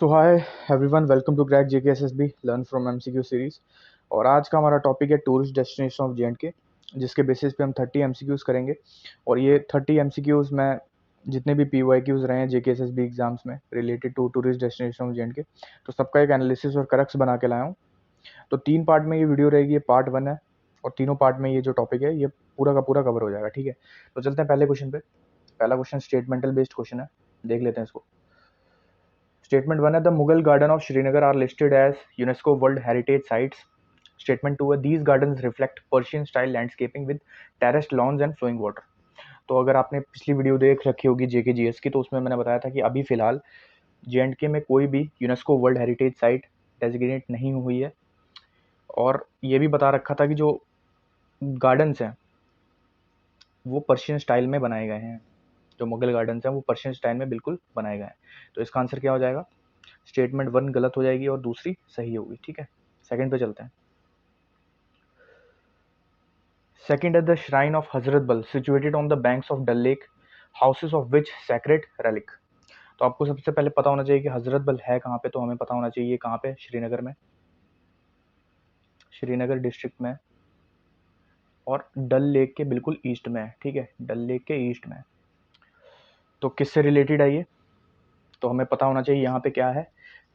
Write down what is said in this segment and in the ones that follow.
So hi everyone, welcome to crack JKSSB learn from MCQ series. और आज का हमारा टॉपिक है टूरिस्ट डेस्टिनेशन ऑफ JNK, जिसके बेसिस पे हम 30 MCQs करेंगे। और ये 30 MCQs में जितने भी PYQs रहे हैं JKSSB एग्जाम्स में related to tourist destination of JNK, तो सबका एक एनालिसिस और करक्स बना के लाया हूँ। तो 3 पार्ट में ये वीडियो रहेगी, ये पार्ट 1 है और तीनों पार्ट में ये जो टॉपिक है ये पूरा का पूरा कवर हो जाएगा। ठीक है, तो चलते हैं पहले क्वेश्चन पे। पहला क्वेश्चन स्टेटमेंटल बेस्ड क्वेश्चन है, देख लेते हैं इसको। Statement 1 है the Mughal garden of Srinagar are listed as UNESCO World Heritage Sites. Statement 2 है these gardens reflect Persian style landscaping with terraced lawns and flowing water. तो अगर आपने पिछली वीडियो देख रखी होगी JKGS की, तो उसमें मैंने बताया था कि अभी फिलहाल JNK में कोई भी UNESCO world heritage site designate नहीं हुई है। और ये भी बता रखा था कि जो गार्डन्स हैं वो पर्शियन स्टाइल में बनाए गए हैं। जो मुगल गार्डन्स हैं वो पर्शियन स्टाइल में बिल्कुल बनाए गए हैं। तो इसका आंसर क्या हो जाएगा? स्टेटमेंट 1 गलत हो जाएगी और दूसरी सही होगी। ठीक है, सेकंड पे चलते हैं। सेकंड है the shrine of Hazratbal situated on the banks of Dal lake, houses of which sacred relic. तो आपको सबसे पहले पता होना चाहिए कि हजरत बल है कहाँ पे, तो हमें पता होना चाहिए कहाँ पे, श्रीनगर में, श्रीनगर डिस्ट्रिक्ट में, और डल लेक के बिल्कुल ईस्ट में है। ठीक है, डल लेक के ईस्ट में। तो किससे रिलेटेड है ये? तो हमें पता होना चाहिए यहाँ पे क्या है।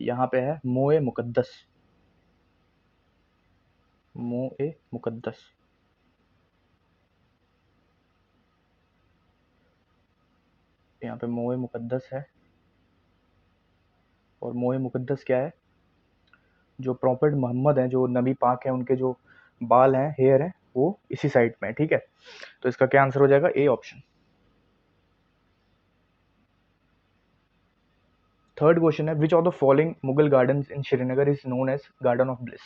यहाँ पे है मोए मुकद्दस, मोए मुकद्दस। यहाँ पे मोए मुकद्दस है। और मोए मुकद्दस क्या है? जो प्रॉफेट मोहम्मद हैं, जो नबी पाक हैं, उनके जो बाल हैं, हेयर हैं, वो इसी साइड में है। ठीक है, तो इसका क्या आंसर हो जाएगा? A option. थर्ड क्वेश्चन है which of the following Mughal gardens in Srinagar is known as garden of bliss.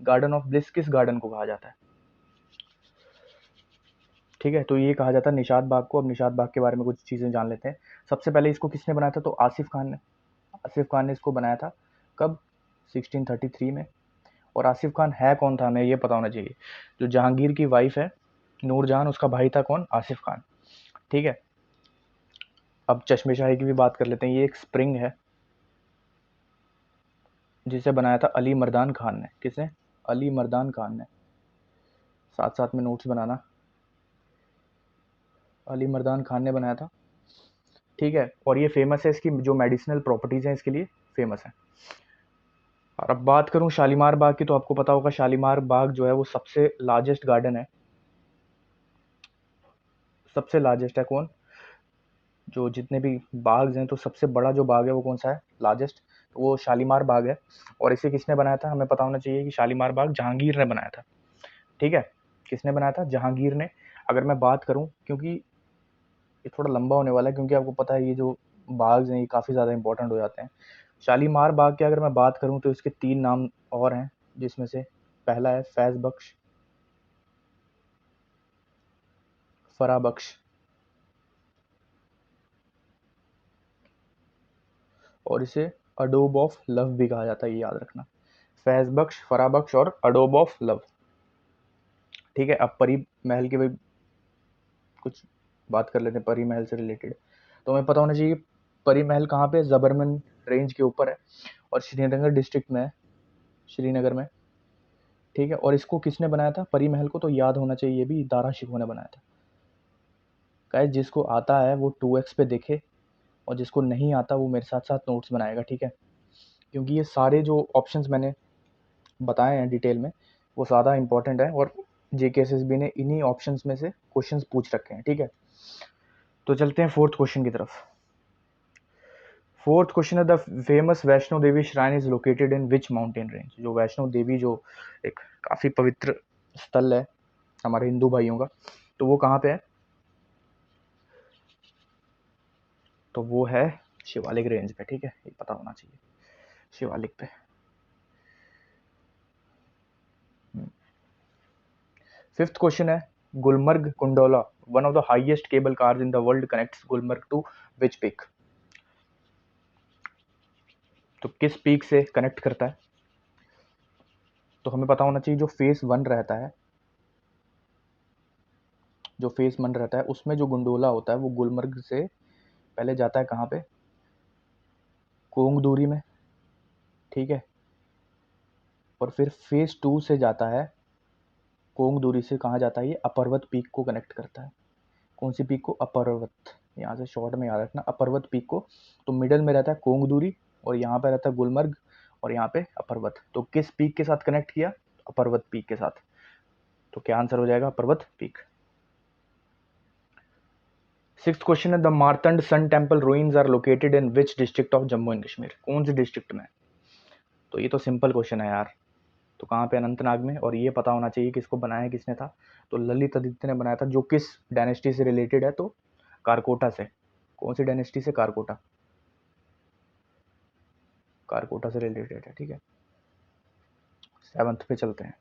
Garden of bliss किस गार्डन को कहा जाता है? ठीक है, तो ये कहा जाता है निशात बाग को। अब निशात बाग के बारे में कुछ चीज़ें जान लेते हैं। सबसे पहले इसको किसने बनाया था? तो आसिफ खान ने। आसिफ खान ने इसको बनाया था। कब? 1633 में। और आसिफ खान है कौन था, हमें ये पता होना चाहिए। जो जहांगीर की वाइफ है नूरजहान, उसका भाई था कौन? आसिफ खान। ठीक है, अब चश्मे शाही की भी बात कर लेते हैं। ये एक स्प्रिंग है जिसे बनाया था अली मर्दान खान ने। किसने? अली मर्दान खान ने। साथ साथ में नोट्स बनाना, अली मर्दान खान ने बनाया था। ठीक है, और ये फेमस है, इसकी जो मेडिसिनल प्रॉपर्टीज़ हैं इसके लिए फेमस है। और अब बात करूं शालीमार बाग की, तो आपको पता होगा शालीमार बाग जो है वो सबसे लार्जेस्ट गार्डन है। सबसे लार्जेस्ट है कौन? जो जितने भी बाग्स हैं, तो सबसे बड़ा जो बाग है वो कौन सा है, लार्जेस्ट? तो वो शालीमार बाग है। और इसे किसने बनाया था? हमें पता होना चाहिए कि शालीमार बाग जहांगीर ने बनाया था। ठीक है, किसने बनाया था? जहांगीर ने। अगर मैं बात करूं, क्योंकि ये थोड़ा लंबा होने वाला है, क्योंकि आपको पता है ये जो बाग्स हैं ये काफ़ी ज़्यादा इंपॉर्टेंट हो जाते हैं। शालीमार बाग के अगर मैं बात करूं तो इसके 3 नाम और हैं, जिसमें से पहला है फैज़ बख्श, फरा बख्श, और इसे अडोब ऑफ लव भी कहा जाता है, ये याद रखना। फैज़ बख्श, फरा बख्श और अडोब ऑफ लव। ठीक है, अब परी महल की भी कुछ बात कर लेते हैं, परी महल से रिलेटेड। तो हमें पता होना चाहिए कि परी महल कहाँ पे? जबरमन रेंज के ऊपर है और श्रीनगर डिस्ट्रिक्ट में है, श्रीनगर में। ठीक है, और इसको किसने बनाया था परी महल को? तो याद होना चाहिए, ये भी दारा शिकोह ने बनाया था। गाइस, जिसको आता है वो 2x पे देखे, और जिसको नहीं आता वो मेरे साथ साथ नोट्स बनाएगा। ठीक है, क्योंकि ये सारे जो ऑप्शंस मैंने बताए हैं डिटेल में वो ज़्यादा इंपॉर्टेंट है, और JKSSB ने इन्हीं ऑप्शंस में से क्वेश्चंस पूछ रखे हैं। ठीक है, तो चलते हैं फोर्थ क्वेश्चन की तरफ। फोर्थ क्वेश्चन है the famous Vaishno Devi shrine is located in which mountain range. जो वैष्णो देवी जो एक काफ़ी पवित्र स्थल है हमारे हिंदू भाइयों का, तो वो कहाँ पे है? तो वो है शिवालिक रेंज पे। ठीक है, ये पता होना चाहिए, शिवालिक पे। फिफ्थ क्वेश्चन है Gulmarg gondola one of the highest cable cars in the world connects Gulmarg to which peak. तो किस पीक से कनेक्ट करता है? तो हमें पता होना चाहिए जो फेस 1 रहता है, जो फेस 1 रहता है उसमें जो गुंडोला होता है वो गुलमर्ग से पहले जाता है कहाँ पे? कोंगदूरी में। ठीक है। और फिर फेज 2 से जाता है, कोंग दूरी से कहाँ जाता है, ये अपर्वत पीक को कनेक्ट करता है। कौन सी पीक को, अपर्वत, यहाँ से शॉर्ट में याद रखना अपर्वत पीक को। तो मिडल में रहता है कोंग दूरी, और यहाँ पे रहता है गुलमर्ग, और यहाँ पे अपर्वत। तो किस पीक के साथ कनेक्ट किया, अपर्वत पीक के साथ। तो क्या आंसर हो जाएगा, अपर्वत पीक। सिक्स्थ क्वेश्चन है, the Martand sun temple ruins are located in which district of Jammu and Kashmir. कौन से डिस्ट्रिक्ट में। तो ये तो सिंपल क्वेश्चन है यार। तो कहाँ पे, अनंतनाग में। और ये पता होना चाहिए किसको बनाया, किसने था। तो ललित आदित्य ने बनाया था, जो किस डायनेस्टी से रिलेटेड है, तो कारकोटा से। कौन सी डायनेस्टी से, कारकोटा, कारकोटा से रिलेटेड है, ठीक है। सेवंथ पे चलते हैं।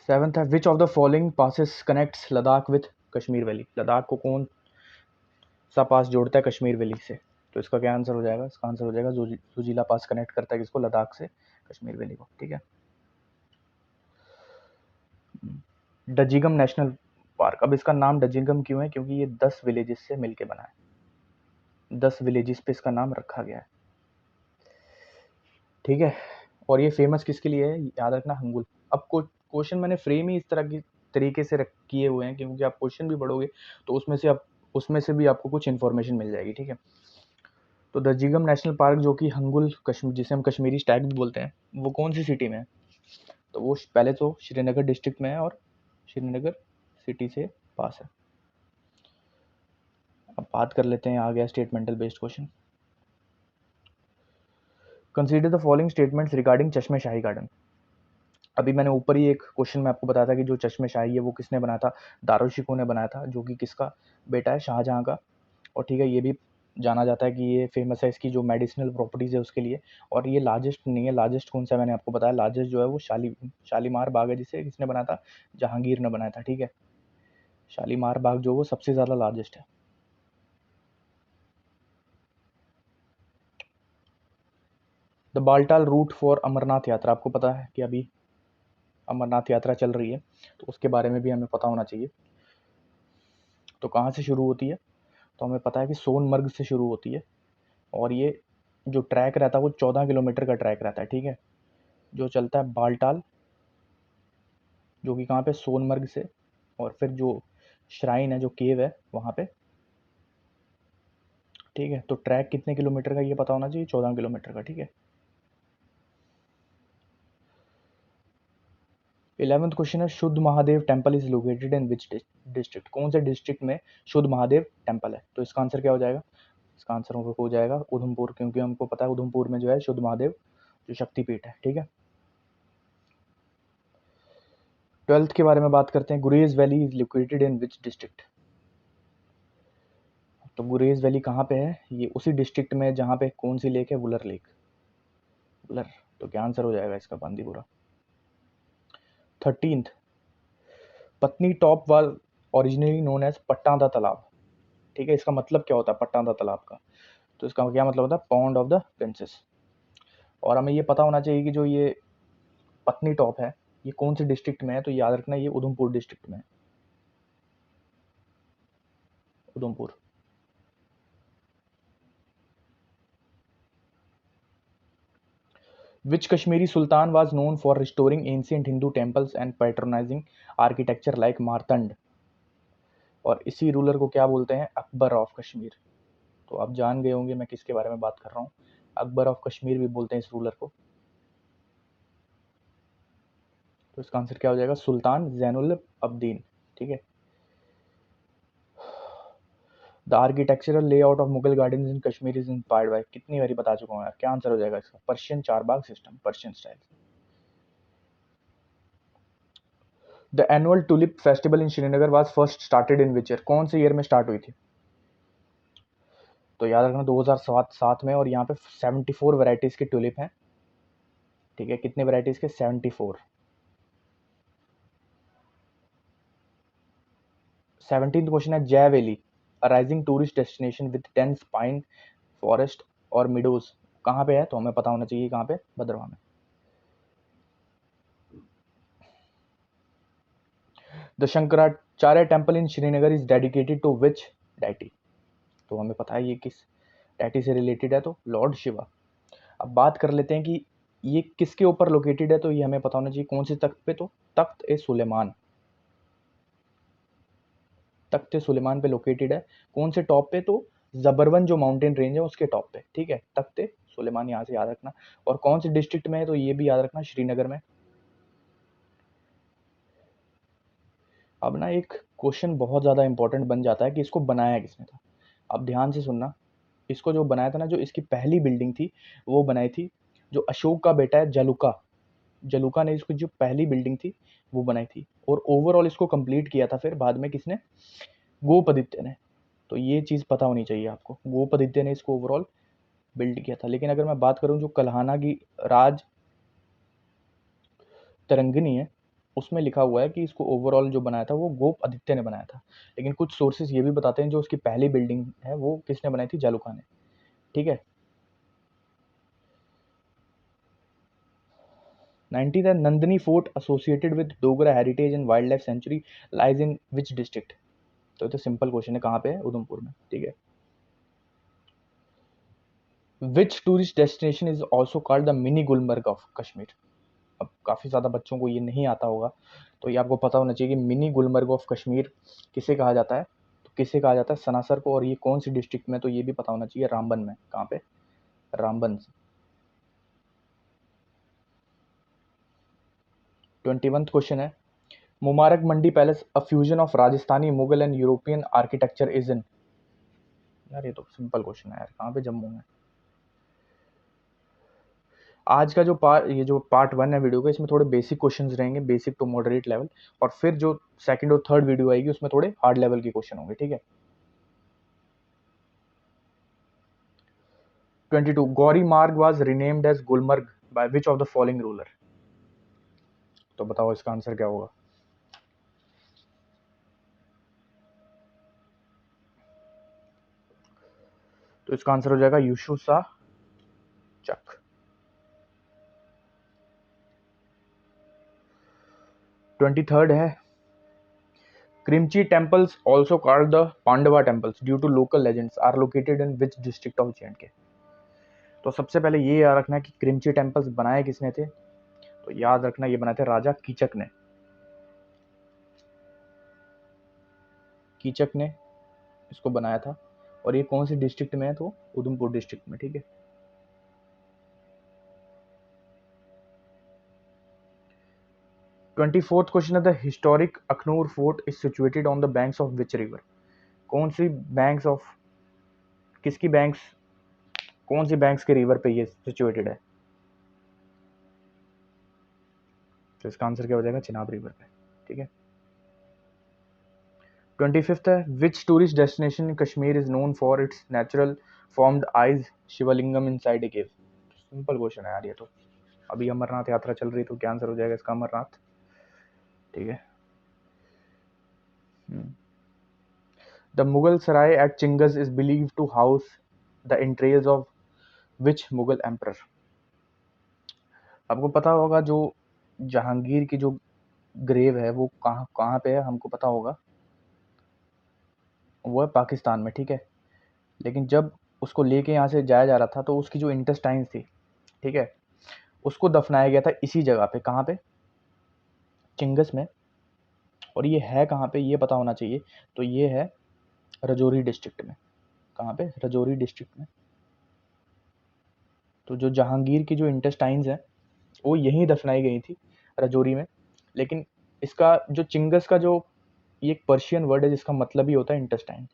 सेवंथ है, which of the following passes connects Ladakh with Kashmir valley. Ladakh को कौन सा पास जोड़ता है कश्मीर वैली से। तो इसका क्या आंसर हो जाएगा, इसका आंसर हो जाएगा जोजिला पास कनेक्ट करता है किसको, लद्दाख से कश्मीर वैली को, ठीक है। डजिंगम नेशनल पार्क, अब इसका नाम डजिंगम क्यों है, क्योंकि ये 10 विलेजेस से मिलके बना है। 10 विलेजेस पे इसका नाम रखा गया है, ठीक है। और ये फेमस किसके लिए है, याद रखना, हंगुल। अब क्वेश्चन मैंने फ्रेम ही इस तरह की तरीके से किए हुए हैं, क्योंकि आप क्वेश्चन भी पढ़ोगे तो उसमें से भी आपको कुछ इन्फॉर्मेशन मिल जाएगी, ठीक है। तो दजिंगम नेशनल पार्क, जो कि हंगुल कश्मीर, जिसे हम कश्मीरी स्टैग भी बोलते हैं, वो कौन सी सिटी में है। तो वो पहले तो श्रीनगर डिस्ट्रिक्ट में है, और श्रीनगर सिटी से पास है। अब बात कर लेते हैं, आ गया statement based question. Consider the following statements regarding Chashme Shahi garden. अभी मैंने ऊपर ही एक क्वेश्चन में आपको बताया था कि जो चश्मे शाही है वो किसने बनाया था, दारुल शिकोह ने बनाया था, जो कि किसका बेटा है, शाहजहां का। और ठीक है, ये भी जाना जाता है कि ये फेमस है इसकी जो मेडिसिनल प्रॉपर्टीज़ है उसके लिए। और ये लार्जेस्ट नहीं है, लार्जेस्ट कौन सा मैंने आपको बताया, लार्जेस्ट जो है वो शालीमार बाग है, जिसे किसने बनाया था, जहांगीर ने बनाया था, ठीक है। शालीमार बाग जो वो सबसे ज़्यादा लार्जेस्ट है। The Baltal route for Amarnath Yatra, आपको पता है कि अभी अमरनाथ यात्रा चल रही है, तो उसके बारे में भी हमें पता होना चाहिए। तो कहाँ से शुरू होती है, तो हमें पता है कि सोनमर्ग से शुरू होती है। और ये जो ट्रैक रहता है वो 14 किलोमीटर का ट्रैक रहता है, ठीक है, जो चलता है बालटाल, जो कि कहाँ पे, सोनमर्ग से। और फिर जो श्राइन है, जो केव है वहाँ पे, ठीक है। तो ट्रैक कितने किलोमीटर का ये पता होना चाहिए, 14 किलोमीटर का, ठीक है। 11th क्वेश्चन है, शुद्ध Mahadev temple is located in which district. कौन से डिस्ट्रिक्ट में शुद्ध महादेव टेम्पल है। तो इसका आंसर क्या हो जाएगा, इसका आंसर हो जाएगा उधमपुर, क्योंकि हमको पता है उधमपुर में जो है शुद्ध महादेव जो शक्तिपीठ है, ठीक है। 12th के बारे में बात करते हैं, गुरेज valley is located in which district. तो गुरेज वैली कहाँ पे है, ये उसी डिस्ट्रिक्ट में जहाँ पे कौन सी लेक है, वुलर लेक, वुलर। तो क्या आंसर हो जाएगा इसका, बांदीपुरा। 13th, पत्नी टॉप वाल ओरिजिनली नोन एज पट्टादा तालाब, ठीक है। इसका मतलब क्या होता है पट्टादा तालाब का, तो इसका क्या मतलब होता है, पॉन्ड ऑफ द प्रिंसेस। और हमें ये पता होना चाहिए कि जो ये पत्नी टॉप है ये कौन से डिस्ट्रिक्ट में है, तो याद रखना ये उधमपुर डिस्ट्रिक्ट में है, Udhampur. Which Kashmiri Sultan was known for restoring ancient Hindu temples and patronizing architecture like Martand? और इसी रूलर को क्या बोलते हैं, अकबर ऑफ कश्मीर। तो आप जान गए होंगे मैं किसके बारे में बात कर रहा हूँ, अकबर ऑफ कश्मीर भी बोलते हैं इस रूलर को। तो इसका आंसर क्या हो जाएगा, सुल्तान जैनुल अब्दीन, ठीक है। The architectural layout of Mughal garden in Kashmir is inspired by, कितनी बारी बता चुका हूँ यार, क्या आंसर हो जाएगा इसका, Persian Charbagh system, Persian style. The annual tulip festival in Srinagar was first started in which year, कौन से ईयर में स्टार्ट हुई थी। तो याद रखना 2007 में, और यहाँ पे 74 वैरायटीज के ट्यूलिप हैं, ठीक है। कितने वैरायटीज के, 74। 17th क्वेश्चन है, जय valley a rising tourist destination with dense pine forest और मिडोज कहाँ पे है, तो हमें पता होना चाहिए कहाँ पे, भद्रवाह में। The Shankaracharya temple in Srinagar is dedicated to which deity. तो हमें पता है ये किस डाइटी से रिलेटेड है, तो लॉर्ड शिवा। अब बात कर लेते हैं कि ये किसके ऊपर लोकेटेड है, तो ये हमें पता होना चाहिए कौन से तख्त पे, तो तख्त ए सुलेमान, तख्त ए सुलेमान पे लोकेटेड है। कौन से टॉप पे, तो जबरवन जो माउंटेन रेंज है उसके टॉप पे, ठीक है, तख्त ए सुलेमान यहाँ से याद रखना। और कौन से डिस्ट्रिक्ट में है, तो ये भी याद रखना, श्रीनगर में। अब ना एक क्वेश्चन बहुत ज़्यादा इंपॉर्टेंट बन जाता है कि इसको बनाया किसने था। अब ध्यान से सुनना, इसको जो बनाया था ना, जो इसकी पहली बिल्डिंग थी वो बनाई थी जो अशोक का बेटा है जलुका, जलुका ने इसको जो पहली बिल्डिंग थी वो बनाई थी। और ओवरऑल इसको कंप्लीट किया था फिर बाद में किसने, गोपदित्य ने। तो ये चीज़ पता होनी चाहिए आपको, गोपदित्य ने इसको ओवरऑल बिल्ड किया था। लेकिन अगर मैं बात करूं जो कल्हाना की राज तरंगिनी है, उसमें लिखा हुआ है कि इसको ओवरऑल जो बनाया था वो गोप आदित्य ने बनाया था। लेकिन कुछ सोर्सेज ये भी बताते हैं जो उसकी पहली बिल्डिंग है वो किसने बनाई थी, जालुका ने, ठीक है। 19th है, Nandini fort associated with Dogra heritage and wild life sanctuary lies in which district. तो ये तो सिंपल क्वेश्चन है, कहाँ पे है, उधमपुर में, ठीक है। Which tourist destination is also called the mini Gulmarg of Kashmir. अब काफ़ी ज़्यादा बच्चों को ये नहीं आता होगा, तो ये आपको पता होना चाहिए कि मिनी गुलमर्ग ऑफ कश्मीर किसे कहा जाता है, तो किसे कहा जाता है, सनासर को। और ये कौन सी डिस्ट्रिक्ट में, तो ये भी पता होना चाहिए, रामबन में। कहाँ पे, रामबन से। 21th क्वेश्चन है, Mubarak Mandi palace a fusion of Rajasthani Mughal and European architecture is in. यार ये तो सिंपल क्वेश्चन है यार, कहाँ पे, जम्मू में। आज का जो पार्ट 1 है वीडियो का, इसमें थोड़े बेसिक क्वेश्चंस रहेंगे, बेसिक टू मॉडरेट लेवल। और फिर जो सेकंड और थर्ड वीडियो आएगी उसमें थोड़े हार्ड लेवल के क्वेश्चन होंगे, ठीक है। 22 Gauri Marg was renamed as Gulmarg by which of the following ruler. तो बताओ इसका आंसर क्या होगा। तो इसका आंसर हो जाएगा यूसुफ शाह चक। 23rd है, Krimchi temples also called the Pandava temples due to local legends are located in which district of J. तो सबसे पहले ये याद रखना कि क्रिमची टेम्पल्स बनाए किसने थे, तो याद रखना ये बनाए थे राजा कीचक ने। कीचक ने इसको बनाया था। और ये कौन सी डिस्ट्रिक्ट में है, तो उधमपुर डिस्ट्रिक्ट में, ठीक है। 24th क्वेश्चन है, the historic Akhnoor fort is situated on the banks of which river. कौन सी बैंक्स ऑफ, किसकी बैंक्स, कौन सी बैंक्स के रिवर पे ये सिचुएटेड है। तो इसका आंसर क्या हो जाएगा, चिनाब रिवर पे, ठीक है। 25th है, which tourist destination in Kashmir is known for its natural formed ice Shivalingam inside a cave. Simple question है यार ये तो। अभी अमरनाथ यात्रा चल रही, तो क्या आंसर हो जाएगा इसका, अमरनाथ, ठीक है। The Mughal Sarai at Chingus is believe to house the entrails of which Mughal emperor. आपको पता होगा जो जहांगीर की जो ग्रेव है वो कहाँ कहाँ पे है, हमको पता होगा, वो है पाकिस्तान में, ठीक है। लेकिन जब उसको लेके यहाँ से जाया जा रहा था, तो उसकी जो इंटेस्टाइन्स थी, ठीक है, उसको दफनाया गया था इसी जगह पे, कहाँ पे, चिंगस में। और ये है कहाँ पे, ये पता होना चाहिए। तो ये है रजौरी डिस्ट्रिक्ट में। कहाँ पे, रजौरी डिस्ट्रिक्ट में। तो जो जहांगीर की जो इंटेस्टाइन्स हैं वो यहीं दफनाई गई थी, रजौरी में। लेकिन इसका जो चिंगस का जो, ये एक पर्शियन वर्ड है जिसका मतलब ही होता है इंटेस्टाइन,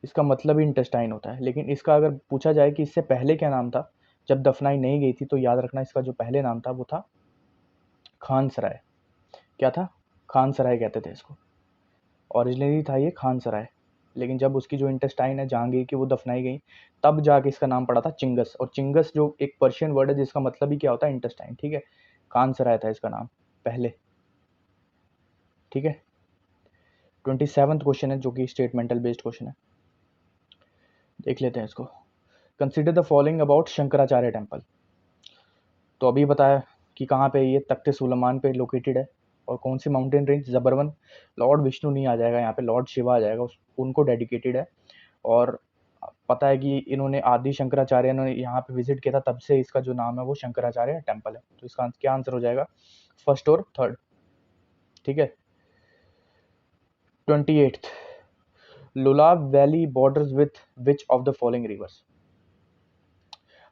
इसका मतलब ही इंटेस्टाइन होता है। लेकिन इसका अगर पूछा जाए कि इससे पहले क्या नाम था जब दफनाई नहीं गई थी, तो याद रखना इसका जो पहले नाम था वो था खान सराय। क्या था, खान सराय कहते थे इसको, ओरिजिनली था ये खान सराय। लेकिन जब उसकी जो इंटेस्टाइन है जहांगीर की वो दफनाई गई, तब जाके इसका नाम पड़ा था चिंगस। और चिंगस जो एक पर्शियन वर्ड है जिसका मतलब ही क्या होता है, इंटेस्टाइन, ठीक है। खान सराय था इसका नाम पहले, ठीक है। 27th क्वेश्चन है जो कि स्टेटमेंटल बेस्ड क्वेश्चन है, देख लेते हैं इसको। Consider the following about Shankaracharya temple. तो अभी बताया कि कहाँ पे ये तख्त सुलेमान पे लोकेटेड है। और कौन सी mountain range, Zabarwan. Lord Vishnu नहीं आ जाएगा यहाँ पे, लॉर्ड शिवा आ जाएगा, उनको डेडिकेटेड है। और पता है कि इन्होंने आदि शंकराचार्य ने यहाँ पे विजिट किया था, तब से इसका जो नाम है वो शंकराचार्य टेम्पल है। तो इसका क्या आंसर हो जाएगा? फर्स्ट और थर्ड। ठीक है। 28th, Lolab valley borders with which of the following rivers?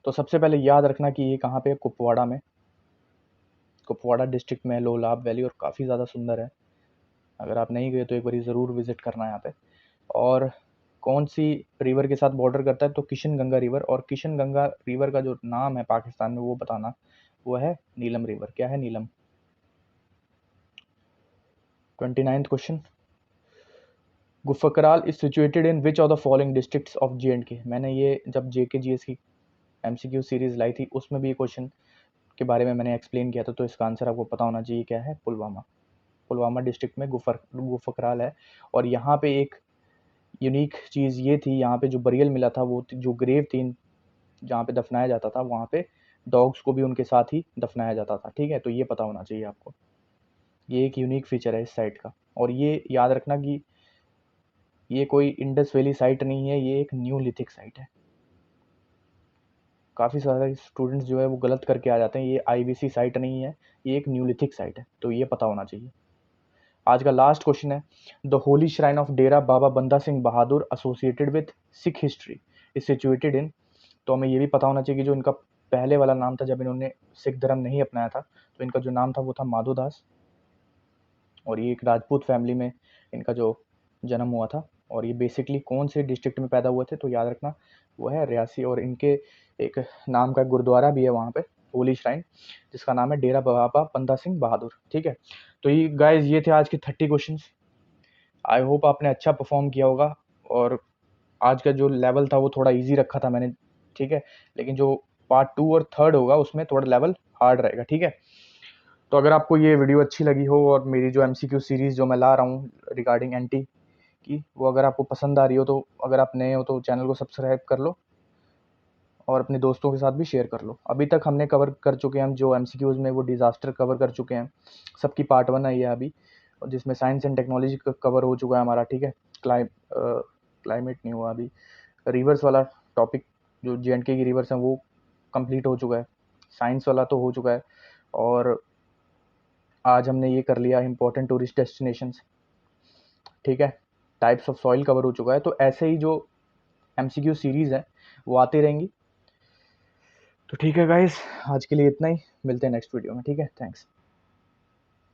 तो सबसे पहले याद रखना कि ये कहाँ पे है, कुपवाड़ा में, कुपवाड़ा डिस्ट्रिक्ट में लोलाब वैली, और काफ़ी ज़्यादा सुंदर है। अगर आप नहीं गए तो एक बार ज़रूर विजिट करना यहाँ पे। और कौन सी रिवर के साथ बॉर्डर करता है? तो किशन गंगा रिवर। और किशन गंगा रिवर का जो नाम है पाकिस्तान में वो बताना, वो है नीलम रिवर। क्या है? नीलम। 29th question, Gufkral is situated in which of the following districts of J&K? मैंने ये जब JKGS की MCQ सीरीज लाई थी उसमें भी ये क्वेश्चन के बारे में मैंने एक्सप्लेन किया था, तो इसका आंसर आपको पता होना चाहिए। क्या है? पुलवामा। पुलवामा डिस्ट्रिक्ट में गुफकराल है। और यहाँ पे एक यूनिक चीज़ ये थी, यहाँ पे जो बरियल मिला था, वो जो ग्रेव थी जहाँ पे दफनाया जाता था, वहाँ पे डॉग्स को भी उनके साथ ही दफनाया जाता था। ठीक है, तो ये पता होना चाहिए आपको। ये एक यूनिक फीचर है इस साइट का। और ये याद रखना कि ये कोई इंडस वैली साइट नहीं है, ये एक न्यूलिथिक साइट है। काफ़ी सारे स्टूडेंट्स जो है वो गलत करके आ जाते हैं, ये IVC साइट नहीं है, ये एक न्यूलिथिक साइट है, तो ये पता होना चाहिए। आज का लास्ट क्वेश्चन है, the holy shrine of Dera Baba Banda Singh Bahadur associated with Sikh history is situated in? तो हमें ये भी पता होना चाहिए कि जो इनका पहले वाला नाम था जब इन्होंने सिख धर्म नहीं अपनाया था, तो इनका जो नाम था वो था माधो दास। और ये एक राजपूत फैमिली में इनका जो जन्म हुआ था। और ये बेसिकली कौन से डिस्ट्रिक्ट में पैदा हुए थे? तो याद रखना वो है रियासी। और इनके एक नाम का गुरुद्वारा भी है वहाँ पे, होली श्राइन, जिसका नाम है डेरा बाबा बंदा सिंह बहादुर। ठीक है, तो ये गाइज ये थे आज के 30 क्वेश्चंस। आई होप आपने अच्छा परफॉर्म किया होगा। और आज का जो लेवल था वो थोड़ा इजी रखा था मैंने। ठीक है, लेकिन जो पार्ट 2 और 3 होगा उसमें थोड़ा लेवल हार्ड रहेगा। ठीक है, तो अगर आपको ये वीडियो अच्छी लगी हो और मेरी जो MCQ सीरीज़ जो मैं ला रहा हूँ रिगार्डिंग NT की, वो अगर आपको पसंद आ रही हो, तो अगर आप नए हो तो चैनल को सब्सक्राइब कर लो और अपने दोस्तों के साथ भी शेयर कर लो। अभी तक हमने कवर कर चुके हैं, हम जो MCQs में वो डिज़ास्टर कवर कर चुके हैं, सबकी पार्ट 1 है ये अभी, और जिसमें साइंस एंड टेक्नोलॉजी कवर हो चुका है हमारा। ठीक है, क्लाइमेट नहीं हुआ अभी। रिवर्स वाला टॉपिक जो J&K की रिवर्स हैं वो कंप्लीट हो चुका है। साइंस वाला तो हो चुका है। और आज हमने ये कर लिया इंपॉर्टेंट टूरिस्ट डेस्टिनेशंस। ठीक है, टाइप्स ऑफ सॉइल कवर हो चुका है। तो ऐसे ही जो MCQ सीरीज़ है वो आती रहेंगी। तो ठीक है गाइस, आज के लिए इतना ही, मिलते हैं नेक्स्ट वीडियो में। ठीक है, थैंक्स।